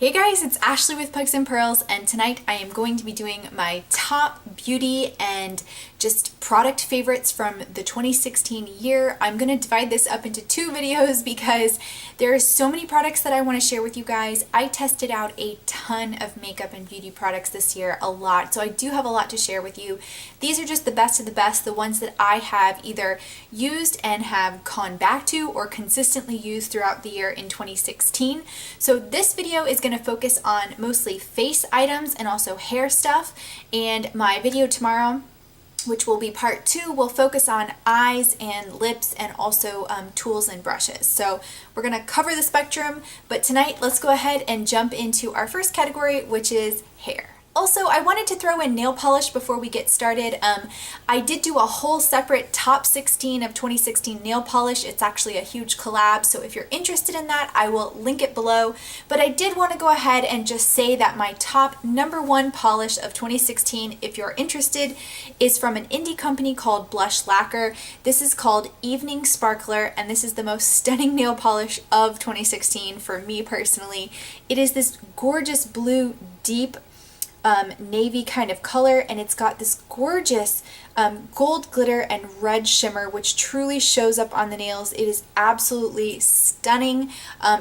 Hey guys, it's Ashley with Pugs and Pearls, and tonight I am going to be doing my top beauty and just product favorites from the 2016 year. I'm going to divide this up into two videos because there are so many products that I want to share with you guys. I tested out a ton of makeup and beauty products this year, a lot, so I do have a lot to share with you. These are just the best of the best, the ones that I have either used and have gone back to or consistently used throughout the year in 2016. So this video is going to focus on mostly face items and also hair stuff, and my video tomorrow, which will be part 2, will focus on eyes and lips and also tools and brushes. So we're going to cover the spectrum, but tonight let's go ahead and jump into our first category, which is hair. Also, I wanted to throw in nail polish before we get started. I did do a whole separate top 16 of 2016 nail polish. It's actually a huge collab, so if you're interested in that, I will link it below. But I did want to go ahead and just say that my top #1 polish of 2016, if you're interested, is from an indie company called Blush Lacquer. This is called Evening Sparkler, and this is the most stunning nail polish of 2016 for me personally. It is this gorgeous blue, deep, navy kind of color, and it's got this gorgeous gold glitter and red shimmer which truly shows up on the nails. It is absolutely stunning.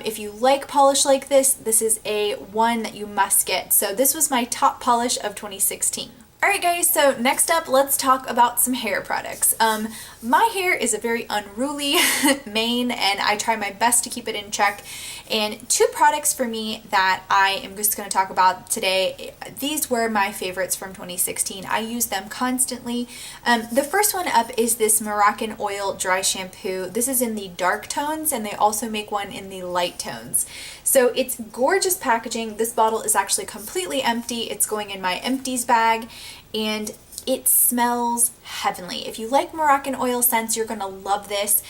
If you like polish like this is a one that you must get. So this was my top polish of 2016. Alright guys, so next up let's talk about some hair products. My hair is a very unruly mane, and I try my best to keep it in check. And two products for me that I am just going to talk about today, these were my favorites from 2016. I use them constantly. The first one up is this Moroccan Oil Dry Shampoo. This is in the dark tones, and they also make one in the light tones. So it's gorgeous packaging. This bottle is actually completely empty. It's going in my empties bag, and it smells heavenly. If you like Moroccan oil scents, you're going to love this.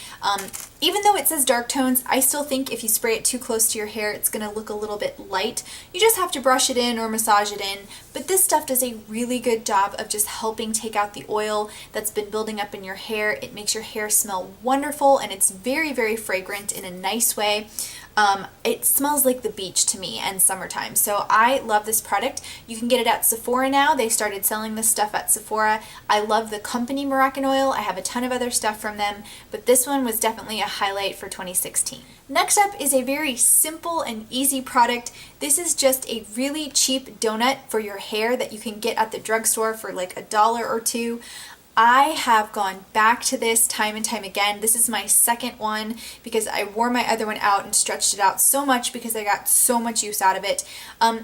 Even though it says dark tones, I still think if you spray it too close to your hair, it's going to look a little bit light. You just have to brush it in or massage it in. But this stuff does a really good job of just helping take out the oil that's been building up in your hair. It makes your hair smell wonderful, and it's very, very fragrant in a nice way. It smells like the beach to me and summertime, so I love this product. You can get it at Sephora now. They started selling this stuff at Sephora. I love the company Moroccan Oil. I have a ton of other stuff from them, but this one was definitely a highlight for 2016. Next up is a very simple and easy product. This is just a really cheap donut for your hair that you can get at the drugstore for like $1 or $2. I have gone back to this time and time again. This is my second one because I wore my other one out and stretched it out so much because I got so much use out of it.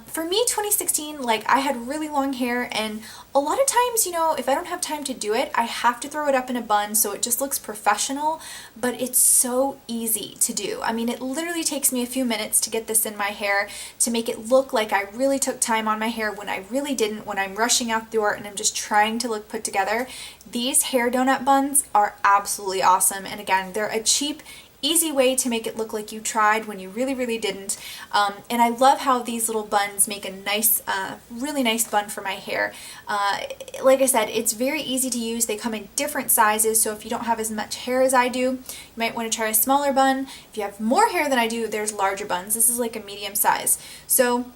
For me, 2016, like, I had really long hair, and a lot of times, you know, if I don't have time to do it, I have to throw it up in a bun so it just looks professional, but it's so easy to do. I mean, it literally takes me a few minutes to get this in my hair to make it look like I really took time on my hair when I really didn't, when I'm rushing out the door and I'm just trying to look put together. These hair donut buns are absolutely awesome, and again, they're a cheap, easy way to make it look like you tried when you really, really didn't. And I love how these little buns make a nice, really nice bun for my hair. Like I said, it's very easy to use. They come in different sizes, so if you don't have as much hair as I do, you might want to try a smaller bun. If you have more hair than I do, there's larger buns. This is like a medium size. So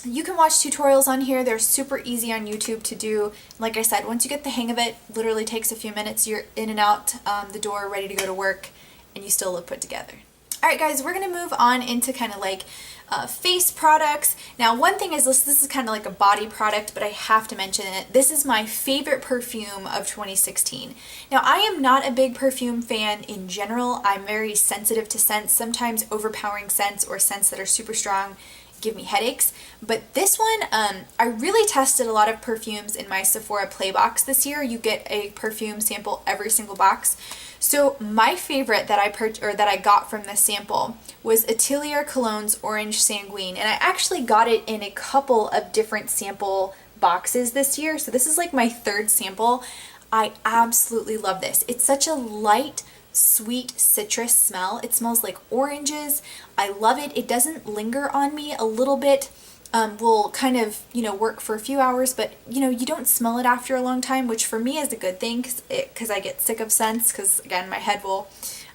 you can watch tutorials on here. They're super easy on YouTube to do. Like I said, once you get the hang of it, literally takes a few minutes. You're in and out the door, ready to go to work, and you still look put together. Alright guys, we're going to move on into kind of like face products. Now, one thing is this is kind of like a body product, but I have to mention it. This is my favorite perfume of 2016. Now, I am not a big perfume fan in general. I'm very sensitive to scents. Sometimes overpowering scents or scents that are super strong give me headaches, but this one, I really tested a lot of perfumes in my Sephora Play box this year. You get a perfume sample every single box. So my favorite that I got from this sample was Atelier Cologne's Orange Sanguine, and I actually got it in a couple of different sample boxes this year. So this is like my third sample. I absolutely love this. It's such a light, sweet citrus smell. It smells like oranges. I love it. It doesn't linger on me. A little bit will kind of, you know, work for a few hours, but you know, you don't smell it after a long time, which for me is a good thing because I get sick of scents, because again, my head will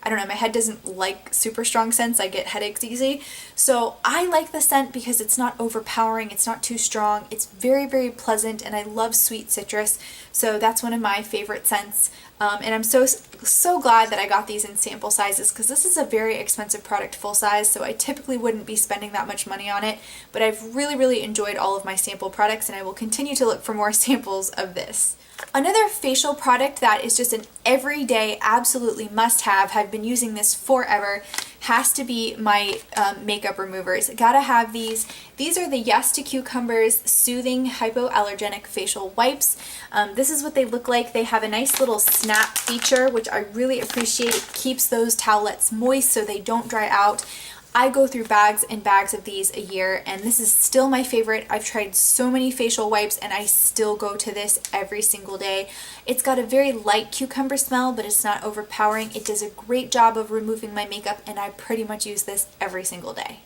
I don't know, my head doesn't like super strong scents. I get headaches easy. So I like the scent because it's not overpowering, it's not too strong, it's very, very pleasant, and I love sweet citrus. So that's one of my favorite scents. And I'm so glad that I got these in sample sizes, because this is a very expensive product full size, so I typically wouldn't be spending that much money on it, but I've really, really enjoyed all of my sample products, and I will continue to look for more samples of this. Another facial product that is just an everyday absolutely must-have, I've been using this forever, has to be my makeup removers. Gotta have these. These are the Yes to Cucumbers Soothing Hypoallergenic Facial Wipes. This is what they look like. They have a nice little snap feature, which I really appreciate. It keeps those towelettes moist so they don't dry out. I go through bags and bags of these a year, and this is still my favorite. I've tried so many facial wipes and I still go to this every single day. It's got a very light cucumber smell, but it's not overpowering. It does a great job of removing my makeup, and I pretty much use this every single day.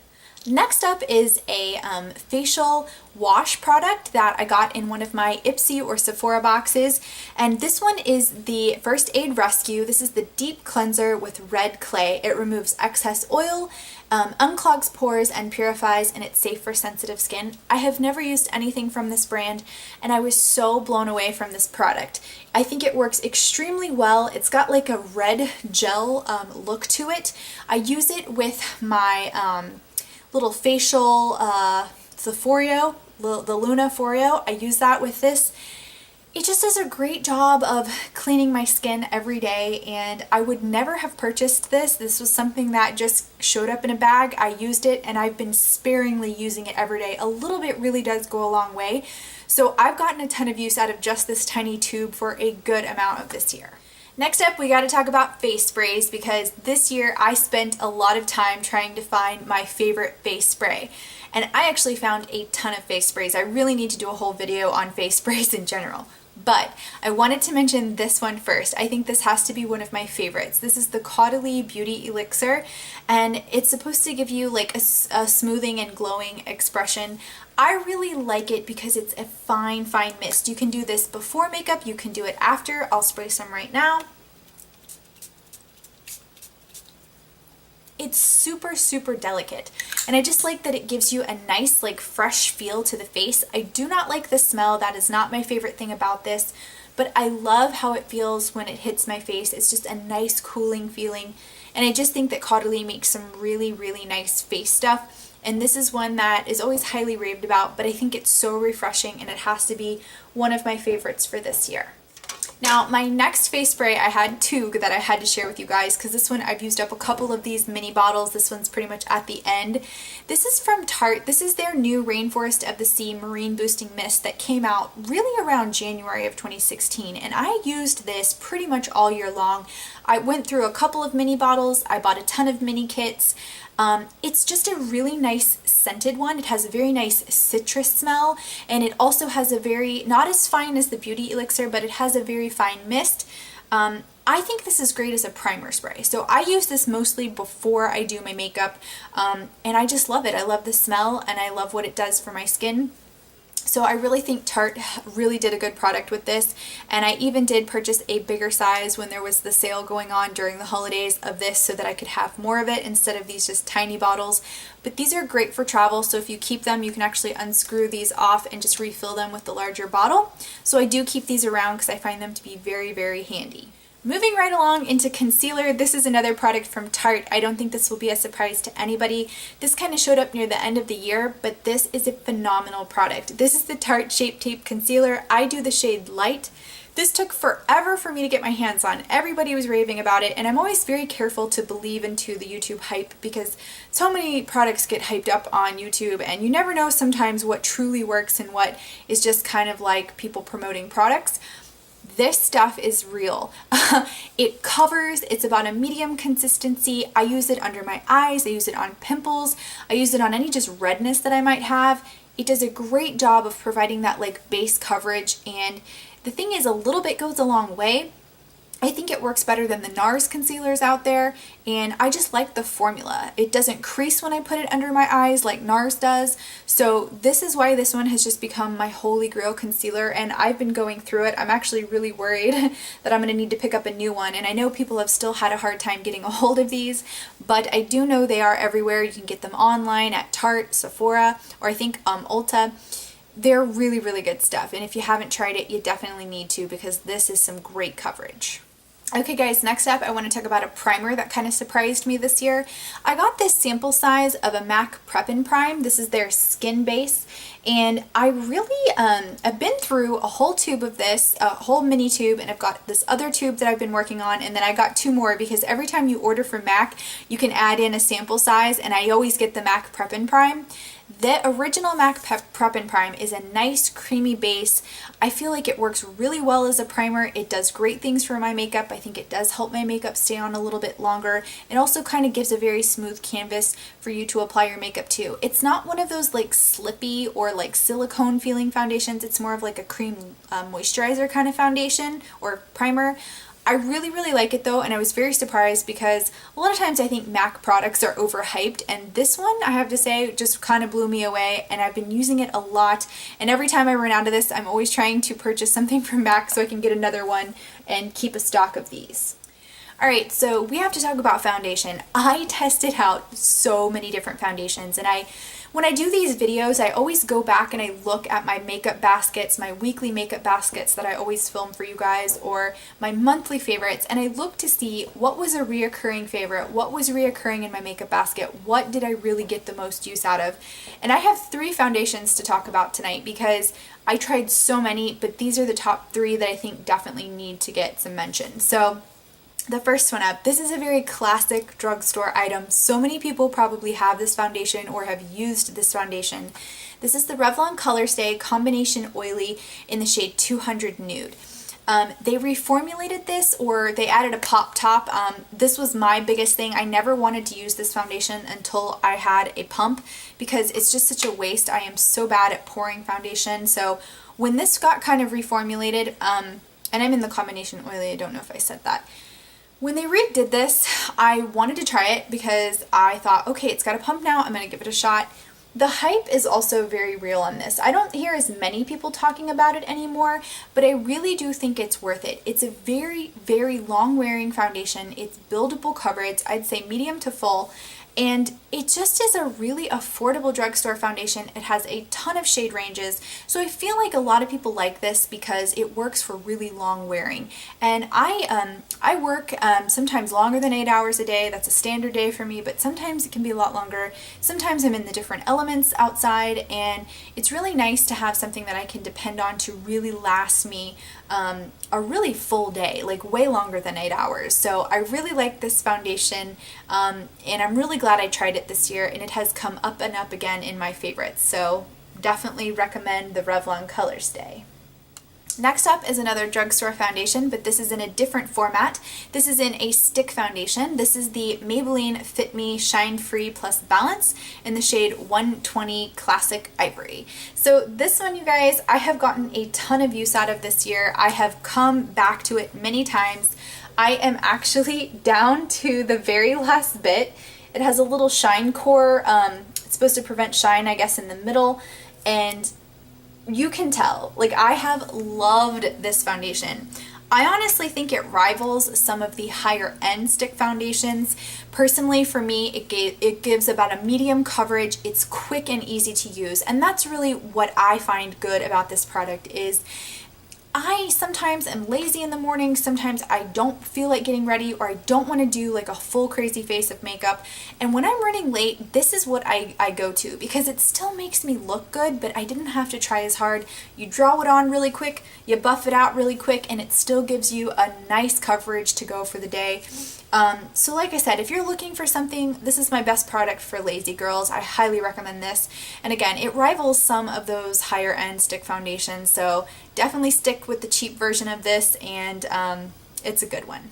Next up is a facial wash product that I got in one of my Ipsy or Sephora boxes, and this one is the First Aid Rescue. This is the Deep Cleanser with Red Clay. It removes excess oil, unclogs pores, and purifies, and it's safe for sensitive skin. I have never used anything from this brand, and I was so blown away from this product. I think it works extremely well. It's got like a red gel look to it. I use it with my little facial, the Foreo, the Luna Foreo. I use that with this. It just does a great job of cleaning my skin every day, and I would never have purchased this. This was something that just showed up in a bag. I used it, and I've been sparingly using it every day. A little bit really does go a long way. So I've gotten a ton of use out of just this tiny tube for a good amount of this year. Next up, we got to talk about face sprays, because this year I spent a lot of time trying to find my favorite face spray. And I actually found a ton of face sprays. I really need to do a whole video on face sprays in general. But I wanted to mention this one first. I think this has to be one of my favorites. This is the Caudalie Beauty Elixir, and it's supposed to give you like a smoothing and glowing expression. I really like it because it's a fine, fine mist. You can do this before makeup, you can do it after. I'll spray some right now. It's super, super delicate, and I just like that it gives you a nice, like, fresh feel to the face. I do not like the smell. That is not my favorite thing about this, but I love how it feels when it hits my face. It's just a nice, cooling feeling, and I just think that Caudalie makes some really, really nice face stuff, and this is one that is always highly raved about, but I think it's so refreshing, and it has to be one of my favorites for this year. Now, my next face spray, I had two that I had to share with you guys, because this one I've used up a couple of these mini bottles. This one's pretty much at the end. This is from Tarte. This is their new Rainforest of the Sea Marine Boosting Mist that came out really around January of 2016, and I used this pretty much all year long. I went through a couple of mini bottles. I bought a ton of mini kits. It's just a really nice scented one. It has a very nice citrus smell, and it also has a very, not as fine as the Beauty Elixir, but it has a very fine mist. I think this is great as a primer spray. So I use this mostly before I do my makeup, and I just love it. I love the smell, and I love what it does for my skin. So I really think Tarte really did a good product with this, and I even did purchase a bigger size when there was the sale going on during the holidays of this so that I could have more of it instead of these just tiny bottles. But these are great for travel, so if you keep them, you can actually unscrew these off and just refill them with the larger bottle. So I do keep these around because I find them to be very, very handy. Moving right along into concealer, this is another product from Tarte. I don't think this will be a surprise to anybody. This kind of showed up near the end of the year, but this is a phenomenal product. This is the Tarte Shape Tape Concealer. I do the shade Light. This took forever for me to get my hands on. Everybody was raving about it, and I'm always very careful to believe into the YouTube hype because so many products get hyped up on YouTube, and you never know sometimes what truly works and what is just kind of like people promoting products. This stuff is real. It covers, it's about a medium consistency. I use it under my eyes, I use it on pimples, I use it on any just redness that I might have. It does a great job of providing that like base coverage, and the thing is, a little bit goes a long way. I think it works better than the NARS concealers out there, and I just like the formula. It doesn't crease when I put it under my eyes like NARS does, so this is why this one has just become my holy grail concealer, and I've been going through it. I'm actually really worried that I'm going to need to pick up a new one, and I know people have still had a hard time getting a hold of these, but I do know they are everywhere. You can get them online at Tarte, Sephora, or I think Ulta. They're really, really good stuff, and if you haven't tried it, you definitely need to, because this is some great coverage. Okay guys, next up I want to talk about a primer that kind of surprised me this year. I got this sample size of a MAC Prep and Prime. This is their skin base, and I really I've been through a whole tube of this, a whole mini tube, and I've got this other tube that I've been working on, and then I got 2 more because every time you order from MAC you can add in a sample size, and I always get the MAC Prep and Prime. The original MAC Prep and Prime is a nice creamy base. I feel like it works really well as a primer. It does great things for my makeup. I think it does help my makeup stay on a little bit longer. It also kind of gives a very smooth canvas for you to apply your makeup to. It's not one of those like slippy or like silicone feeling foundations. It's more of like a cream moisturizer kind of foundation or primer. I really, really like it though, and I was very surprised because a lot of times I think MAC products are overhyped, and this one, I have to say, just kind of blew me away, and I've been using it a lot, and every time I run out of this, I'm always trying to purchase something from MAC so I can get another one and keep a stock of these. Alright, so we have to talk about foundation. I tested out so many different foundations, and when I do these videos, I always go back and I look at my makeup baskets, my weekly makeup baskets that I always film for you guys, or my monthly favorites, and I look to see what was a reoccurring favorite, what was reoccurring in my makeup basket, what did I really get the most use out of. And I have 3 foundations to talk about tonight because I tried so many, but these are the top 3 that I think definitely need to get some mention. So the first one up, this is a very classic drugstore item. So many people probably have this foundation or have used this foundation. This is the Revlon Color Stay Combination Oily in the shade 200 Nude. They reformulated this, or they added a pop top. This was my biggest thing. I never wanted to use this foundation until I had a pump because it's just such a waste. I am so bad at pouring foundation. So when this got kind of reformulated, and I'm in the combination oily, I don't know if I said that. When they redid this, I wanted to try it because I thought, okay, it's got a pump now, I'm going to give it a shot. The hype is also very real on this. I don't hear as many people talking about it anymore, but I really do think it's worth it. It's a very, very long-wearing foundation. It's buildable coverage, I'd say medium to full, and it just is a really affordable drugstore foundation. It has a ton of shade ranges, so I feel like a lot of people like this because it works for really long wearing. And I work sometimes longer than 8 hours a day. That's a standard day for me, but sometimes it can be a lot longer. Sometimes I'm in the different elements outside, and it's really nice to have something that I can depend on to really last me a really full day, like way longer than 8 hours. So I really like this foundation, and I'm really glad I tried it this year, and it has come up and up again in my favorites. So definitely recommend the Revlon Color Stay. Next up is another drugstore foundation, but this is in a different format. This is in a stick foundation. This is the Maybelline Fit Me Shine Free Plus Balance in the shade 120 Classic Ivory. So this one, you guys, I have gotten a ton of use out of this year. I have come back to it many times. I am actually down to the very last bit. It has a little shine core. It's supposed to prevent shine, I guess, in the middle, and you can tell, like, I have loved this foundation. I honestly think it rivals some of the higher end stick foundations. Personally, for me, it gives about a medium coverage. It's quick and easy to use, and that's really what I find good about this product. Is I sometimes am lazy in the morning, sometimes I don't feel like getting ready, or I don't want to do like a full crazy face of makeup, and when I'm running late, this is what I go to because it still makes me look good, but I didn't have to try as hard. You draw it on really quick, you buff it out really quick, and it still gives you a nice coverage to go for the day. So like I said, if you're looking for something, this is my best product for lazy girls. I highly recommend this. And again, it rivals some of those higher end stick foundations, so definitely stick with the cheap version of this, and it's a good one.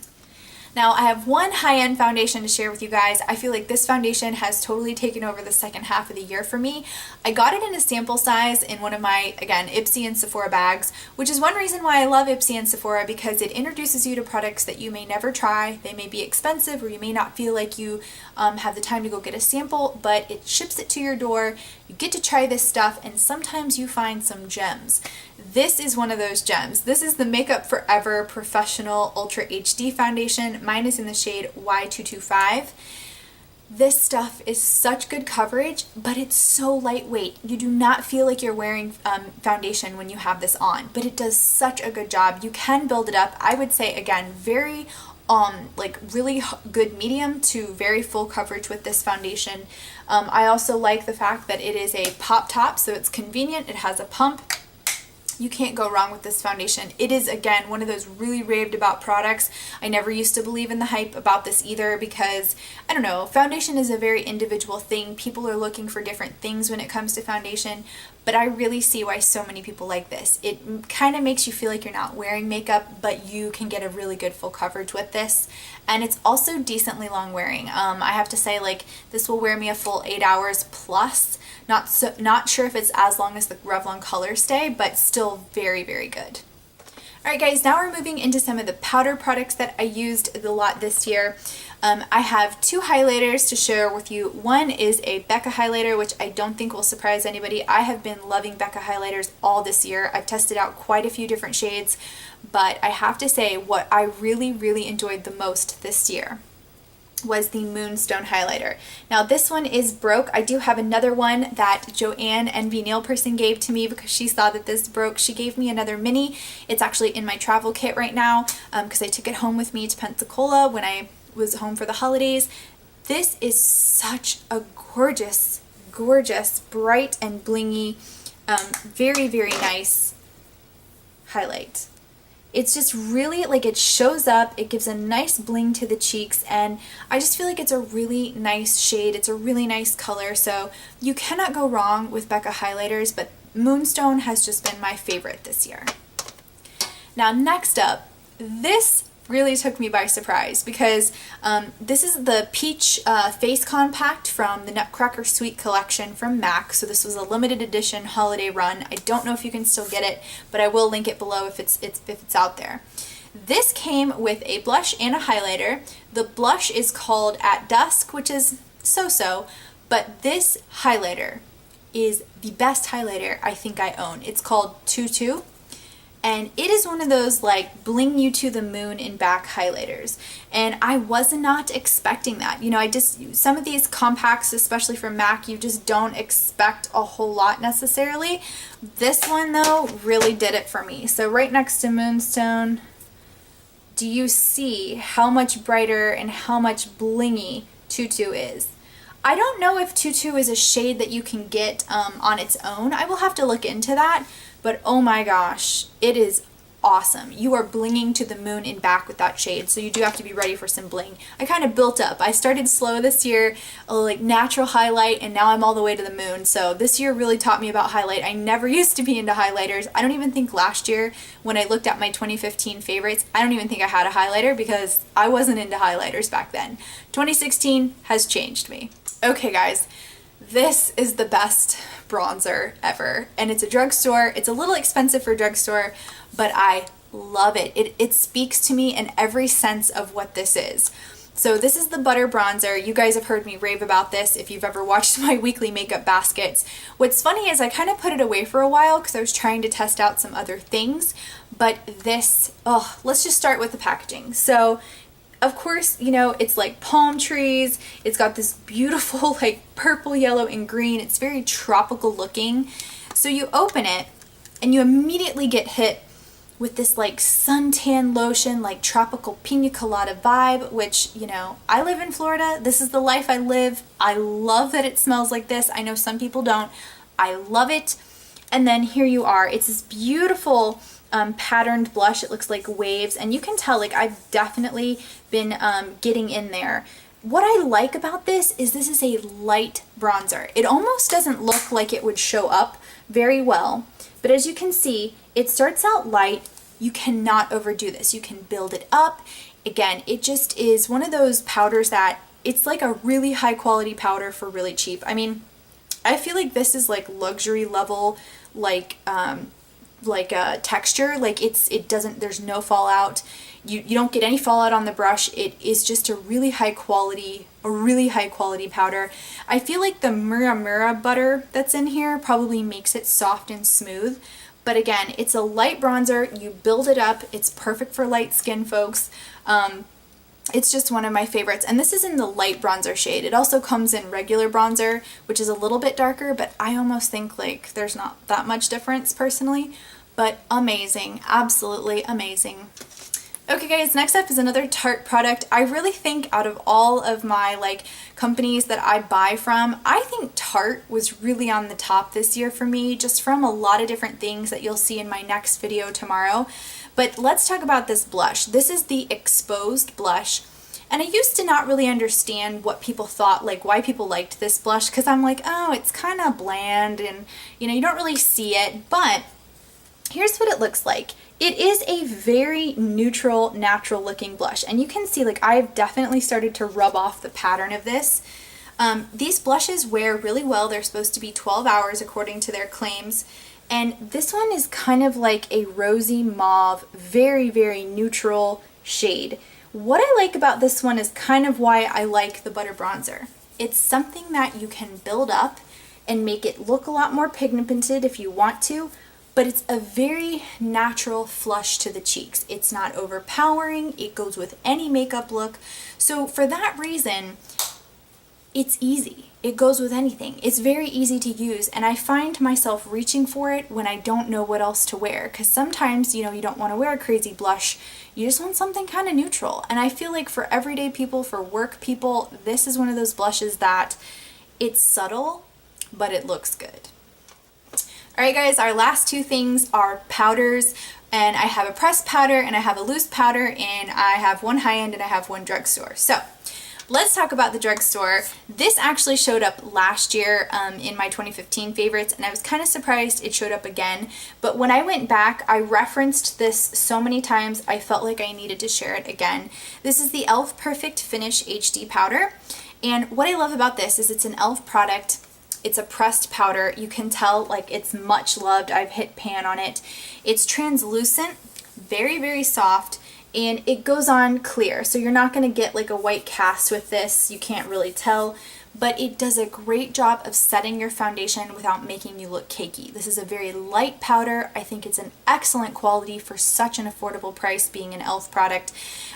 Now I have one high-end foundation to share with you guys. I feel like this foundation has totally taken over the second half of the year for me. I got it in a sample size in one of my, again, Ipsy and Sephora bags, which is one reason why I love Ipsy and Sephora, because it introduces you to products that you may never try. They may be expensive, or you may not feel like you have the time to go get a sample, but it ships it to your door. You get to try this stuff, and sometimes you find some gems. This is one of those gems. This is the Makeup Forever Professional Ultra HD Foundation. Mine is in the shade Y225. This stuff is such good coverage, but it's so lightweight. You do not feel like you're wearing foundation when you have this on, but it does such a good job. You can build it up. I would say, again, very like really good medium to very full coverage with this foundation. I also like the fact that it is a pop top, so it's convenient. It has a pump. You can't go wrong with this foundation. It is, again, one of those really raved about products. I never used to believe in the hype about this either because, I don't know, foundation is a very individual thing. People are looking for different things when it comes to foundation, but I really see why so many people like this. It kind of makes you feel like you're not wearing makeup, but you can get a really good full coverage with this. And it's also decently long wearing. I have to say, like, this will wear me a full 8 hours plus. Not sure if it's as long as the Revlon Color Stay, but still very, very good. Alright guys, now we're moving into some of the powder products that I used a lot this year. I have two highlighters to share with you. One is a Becca highlighter, which I don't think will surprise anybody. I have been loving Becca highlighters all this year. I've tested out quite a few different shades, but I have to say what I really, really enjoyed the most this year was the Moonstone highlighter. Now this one is broke. I do have another one that Joanne, NV Nail Person, gave to me because she saw that this broke. She gave me another mini. It's actually in my travel kit right now because I took it home with me to Pensacola when I was home for the holidays. This is such a gorgeous, gorgeous, bright and blingy, very, very nice highlight. It's just really, like, it shows up, it gives a nice bling to the cheeks, and I just feel like it's a really nice shade. It's a really nice color, so you cannot go wrong with Becca highlighters, but Moonstone has just been my favorite this year. Now next up, this really took me by surprise because this is the Peach Face Compact from the Nutcracker Sweet Collection from MAC. So this was a limited edition holiday run. I don't know if you can still get it, but I will link it below if it's out there. This came with a blush and a highlighter. The blush is called At Dusk, which is so-so, but this highlighter is the best highlighter I think I own. It's called Tutu. And it is one of those, like, bling you to the moon in back highlighters. And I was not expecting that. You know, some of these compacts, especially from MAC, you just don't expect a whole lot necessarily. This one, though, really did it for me. So right next to Moonstone, do you see how much brighter and how much blingy Tutu is? I don't know if Tutu is a shade that you can get on its own. I will have to look into that. But oh my gosh, it is awesome. You are blinging to the moon in back with that shade, so you do have to be ready for some bling. I kind of built up. I started slow this year, like natural highlight, and now I'm all the way to the moon. So this year really taught me about highlight. I never used to be into highlighters. I don't even think last year when I looked at my 2015 favorites, I don't even think I had a highlighter because I wasn't into highlighters back then. 2016 has changed me. Okay guys, this is the best bronzer ever, and it's a drugstore. It's a little expensive for a drugstore, but I love it. It speaks to me in every sense of what this is. So this is the Butter Bronzer. You guys have heard me rave about this if you've ever watched my weekly makeup baskets. What's funny is I kind of put it away for a while because I was trying to test out some other things, but this, oh, let's just start with the packaging. So of course, you know, it's like palm trees. It's got this beautiful like purple, yellow, and green. It's very tropical looking. So you open it and you immediately get hit with this like suntan lotion, like tropical pina colada vibe, which, you know, I live in Florida. This is the life I live. I love that it smells like this. I know some people don't. I love it. And then here you are. It's this beautiful patterned blush. It looks like waves, and you can tell like I've definitely been getting in there. What I like about this is a light bronzer. It almost doesn't look like it would show up very well, but as you can see, it starts out light. You cannot overdo this. You can build it up. again, it just is one of those powders that it's like a really high quality powder for really cheap. I mean, I feel like this is like luxury level, like a texture. Like it doesn't, there's no fallout. You don't get any fallout on the brush. It is just a really high quality powder. I feel like the Mura butter that's in here probably makes it soft and smooth. But again, it's a light bronzer. You build it up. It's perfect for light skin folks. It's just one of my favorites. And this is in the light bronzer shade. It also comes in regular bronzer, which is a little bit darker, but I almost think like there's not that much difference personally. But amazing. Absolutely amazing. Okay guys, next up is another Tarte product. I really think out of all of my like companies that I buy from, I think Tarte was really on the top this year for me, just from a lot of different things that you'll see in my next video tomorrow. But let's talk about this blush. This is the Exposed blush. And I used to not really understand what people thought, like why people liked this blush, because I'm like, oh, it's kind of bland and you know, you don't really see it. But here's what it looks like. It is a very neutral, natural looking blush, and you can see like I've definitely started to rub off the pattern of this. These blushes wear really well. They're supposed to be 12 hours according to their claims, and this one is kind of like a rosy mauve, very, very neutral shade. What I like about this one is kind of why I like the Butter Bronzer. It's something that you can build up and make it look a lot more pigmented if you want to, but it's a very natural flush to the cheeks. It's not overpowering. It goes with any makeup look. So for that reason, it's easy. It goes with anything. It's very easy to use, and I find myself reaching for it when I don't know what else to wear, because sometimes, you know, you don't want to wear a crazy blush. You just want something kind of neutral. And I feel like for everyday people, for work people, this is one of those blushes that it's subtle, but it looks good. Alright guys, our last two things are powders, and I have a pressed powder and I have a loose powder, and I have one high-end and I have one drugstore. So let's talk about the drugstore. This actually showed up last year in my 2015 favorites, and I was kind of surprised it showed up again. But when I went back, I referenced this so many times, I felt like I needed to share it again. This is the e.l.f. Perfect Finish HD powder, and what I love about this is it's an e.l.f. product. It's a pressed powder. You can tell like it's much loved. I've hit pan on it. It's translucent, very, very soft, and it goes on clear. So you're not going to get like a white cast with this. You can't really tell, but it does a great job of setting your foundation without making you look cakey. This is a very light powder. I think it's an excellent quality for such an affordable price, being an e.l.f. product.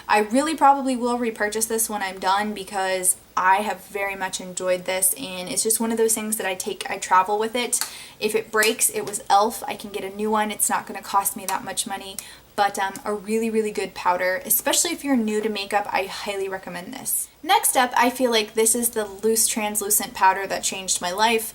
I really probably will repurchase this when I'm done because I have very much enjoyed this, and it's just one of those things that I travel with it. If it breaks, it was e.l.f. I can get a new one. It's not going to cost me that much money, but a really, really good powder, especially if you're new to makeup. I highly recommend this. Next up, I feel like this is the loose translucent powder that changed my life.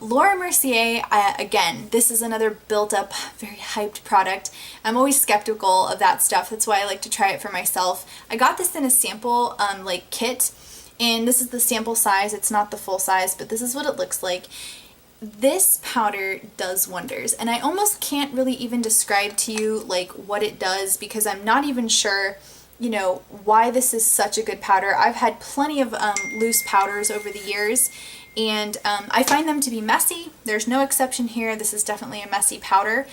Laura Mercier, again, this is another built up, very hyped product. I'm always skeptical of that stuff. That's why I like to try it for myself. I got this in a sample like kit, and this is the sample size. It's not the full size, but this is what it looks like. This powder does wonders, and I almost can't really even describe to you like what it does, because I'm not even sure, you know, why this is such a good powder. I've had plenty of loose powders over the years, and I find them to be messy. There's no exception here. This is definitely a messy powder,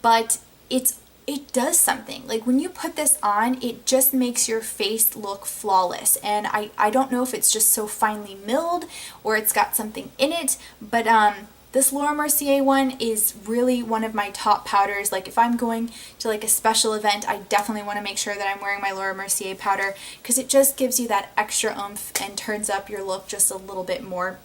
but it does something. Like when you put this on, it just makes your face look flawless. And I don't know if it's just so finely milled or it's got something in it, but this Laura Mercier one is really one of my top powders. Like if I'm going to like a special event, I definitely want to make sure that I'm wearing my Laura Mercier powder, because it just gives you that extra oomph and turns up your look just a little bit more.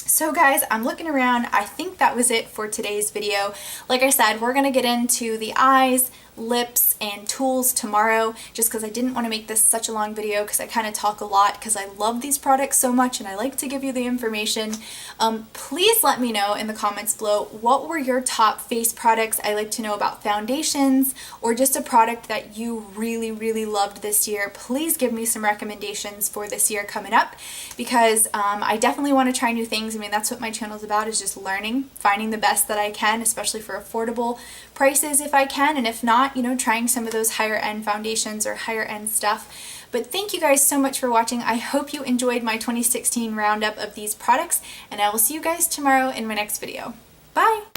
So guys, I'm looking around. I think that was it for today's video. Like I said, we're going to get into the eyes, lips, and tools tomorrow, just because I didn't want to make this such a long video, because I kind of talk a lot because I love these products so much and I like to give you the information. Please let me know in the comments below, what were your top face products? I like to know about foundations or just a product that you really, really loved this year. Please give me some recommendations for this year coming up, because I definitely want to try new things. I mean, that's what my channel is about, is just learning, finding the best that I can, especially for affordable prices if I can, and if not, not, trying some of those higher end foundations or higher end stuff. But thank you guys so much for watching. I hope you enjoyed my 2016 roundup of these products, and I will see you guys tomorrow in my next video. Bye!